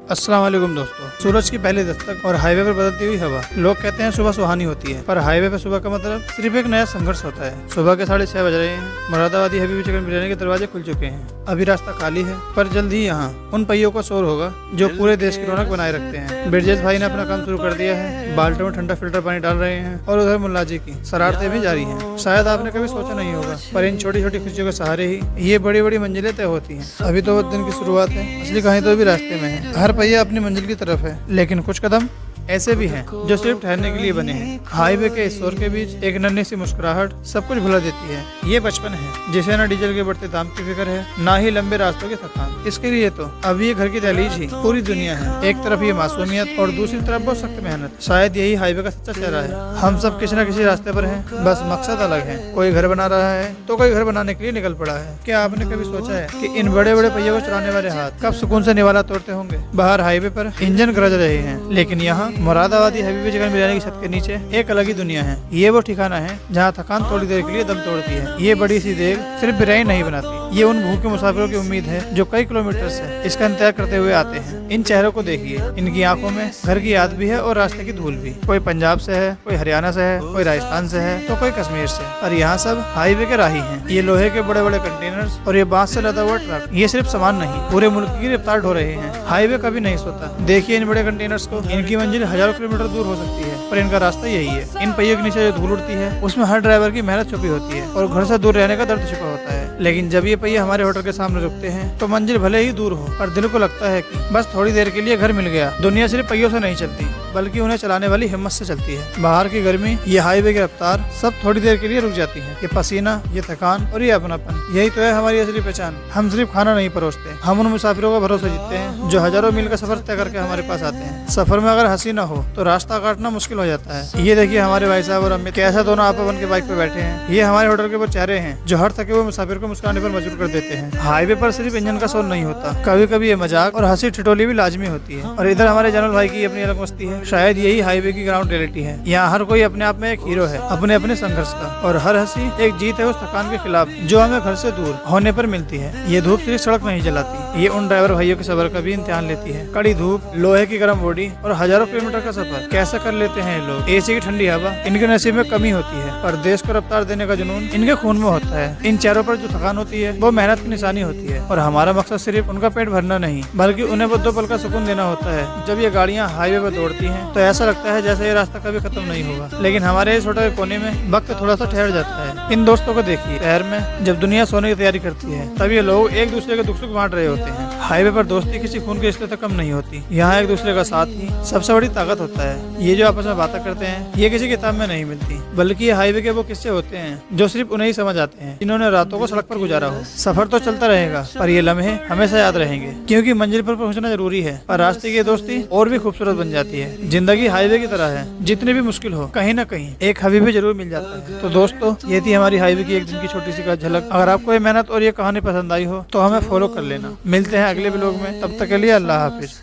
अस्सलाम वालेकुम दोस्तों। सूरज की पहली दस्तक और हाईवे पर बदलती हुई हवा। लोग कहते हैं सुबह सुहानी होती है, पर हाईवे पर सुबह का मतलब सिर्फ एक नया संघर्ष होता है। सुबह के 6:30 बज रहे हैं। मुरादाबादी हबीबी चिकन बिरयानी के दरवाजे खुल चुके हैं। अभी रास्ता खाली है, पर जल्द ही यहाँ उन पहियों का शोर होगा जो पूरे देश की रौनक बनाए रखते हैं। ब्रिजेश भाई ने अपना काम शुरू कर दिया है। बाल्टों में ठंडा फिल्टर पानी डाल रहे हैं और उधर मुल्लाजी की शरारतें भी जारी हैं। शायद आपने कभी सोचा नहीं होगा, पर इन छोटी छोटी खुशियों के सहारे ही ये बड़ी बड़ी मंजिलें तय होती हैं। अभी तो दिन की शुरुआत है, असली कहानी तो अभी रास्ते में है। हर पहिया अपनी मंजिल की तरफ है, लेकिन कुछ कदम ऐसे भी हैं जो सिर्फ ठहरने के लिए बने हैं। हाईवे के इस शोर के बीच एक नन्ही सी मुस्कुराहट सब कुछ भुला देती है। ये बचपन है जिसे न डीजल के बढ़ते दाम की फिक्र है, ना ही लंबे रास्तों की थकान। इसके लिए तो अब ये घर की दहलीज ही पूरी दुनिया है। एक तरफ ये मासूमियत और दूसरी तरफ बहुत सख्त मेहनत। शायद यही हाईवे का सच्चा चेहरा है। हम सब किसी न किसी रास्ते पर हैं, बस मकसद अलग है। कोई घर बना रहा है तो कोई घर बनाने के लिए निकल पड़ा है। क्या आपने कभी सोचा है कि इन बड़े बड़े पहियों को चलाने वाले हाथ कब सुकून से निवाला तोड़ते होंगे? बाहर हाईवे पर इंजन गरज रहे हैं, लेकिन यहाँ मुरादाबादी हबीबी चिकन बिरयानी की छत के नीचे एक अलग ही दुनिया है। ये वो ठिकाना है जहाँ थकान थोड़ी देर के लिए दम तोड़ती है। ये बड़ी सी देग सिर्फ बिरयानी नहीं बनाती, ये उन भूखे मुसाफिरों की उम्मीद है जो कई किलोमीटर से इसका इंतजार करते हुए आते हैं। इन चेहरों को देखिए, इनकी आंखों में घर की याद भी है और रास्ते की धूल भी। कोई पंजाब से है, कोई हरियाणा से है, कोई राजस्थान से है, तो कोई कश्मीर से। और यहाँ सब हाईवे के राही हैं। ये लोहे के बड़े बड़े कंटेनर्स और ये बांस से लदा हुआ ट्रक, ये सिर्फ सामान नहीं, पूरे मुल्क की रफ्तार ढो रहे हैं। हाईवे कभी नहीं सोता। देखिए इन बड़े कंटेनर्स को, इनकी मंजिल हजारों किलोमीटर दूर हो सकती है, पर इनका रास्ता यही है। इन पहियों के नीचे जो धूल उड़ती है, उसमें हर ड्राइवर की मेहनत छुपी होती है और घर से दूर रहने का दर्द छुपा होता है। लेकिन जब ये पहिए हमारे होटल के सामने रुकते हैं, तो मंजिल भले ही दूर हो, पर दिल को लगता है कि बस थोड़ी देर के लिए घर मिल गया। दुनिया सिर्फ पहियों से नहीं चलती, बल्कि उन्हें चलाने वाली हिम्मत से चलती है। बाहर की गर्मी, ये हाईवे की रफ्तार, सब थोड़ी देर के लिए रुक जाती है। ये पसीना, ये थकान और ये अपनापन, यही तो है हमारी असली पहचान। हम सिर्फ खाना नहीं परोसते, हम उन मुसाफिरों का भरोसा जीतते हैं जो हजारों मील का सफर तय करके हमारे पास आते हैं। सफर में अगर हंसी न हो तो रास्ता काटना मुश्किल हो जाता है। ये देखिए हमारे भाई साहब और अमित कैसा दोनों आपा बन के बाइक पे बैठे हैं। ये हमारे होटल के वो चेहरे हैं जो हर थके हुए मुसाफिर को मुस्कुराने पर मजबूर कर देते हैं। हाईवे पर सिर्फ इंजन का शोर नहीं होता, कभी कभी ये मजाक और हंसी ठिठोली भी लाजमी होती है। और इधर हमारे जनरल भाई की अपनी अलग मस्ती है। शायद यही हाईवे की ग्राउंड रियलिटी है। यहाँ हर कोई अपने आप में एक हीरो है, अपने अपने संघर्ष का, और हर हंसी एक जीत है उस थकान के खिलाफ जो हमें घर से दूर होने पर मिलती है। ये धूप सिर्फ सड़क नहीं जलाती, ये उन ड्राइवर भाइयों के सबर का भी इम्तिहान लेती है। कड़ी धूप, लोहे की गर्म बॉडी और हजारों किलोमीटर का सफर कैसे कर लेते हैं ये लोग। एसी की ठंडी हवा इनके नसीब में कमी होती है, पर देश को रफ्तार देने का जुनून इनके खून में होता है। इन चेहरों पर जो थकान होती है वो मेहनत की निशानी होती है, और हमारा मकसद सिर्फ उनका पेट भरना नहीं, बल्कि उन्हें वो 2 पल का सुकून देना होता है। जब ये गाड़ियाँ हाईवे पर दौड़ती हैं, तो ऐसा लगता है जैसे ये रास्ता कभी खत्म नहीं होगा। लेकिन हमारे इस होटल के कोने में वक्त थोड़ा सा ठहर जाता है। इन दोस्तों को देखिए, शहर में जब दुनिया सोने की तैयारी करती है, तब ये लोग एक दूसरे के दुख सुख बांट रहे होते हैं। हाईवे पर दोस्ती किसी खून के रिश्ते तक कम नहीं होती। यहाँ एक दूसरे का साथ ही सबसे बड़ी ताकत होता है। ये जो आपस में बातें करते हैं, ये किसी किताब में नहीं मिलती, बल्कि ये हाईवे के वो किस्से होते हैं जो सिर्फ उन्हें ही समझ आते हैं, जिन्होंने रातों को सड़क पर गुजारा हो। सफर तो चलता रहेगा, पर ये लम्हे हमेशा याद रहेंगे, क्योंकि मंजिल पर पहुंचना जरूरी है, पर रास्ते की दोस्ती और भी खूबसूरत बन जाती है। जिंदगी हाईवे की तरह है, जितनी भी मुश्किल हो, कहीं ना कहीं एक हबीबी जरूर मिल जाता है। तो दोस्तों, ये थी हमारी हाईवे की एक दिन की छोटी सी का झलक। अगर आपको ये मेहनत और ये कहानी पसंद आई हो, तो हमें फॉलो कर लेना। मिलते हैं अगले व्लॉग में, तब तक के लिए अल्लाह हाफिज।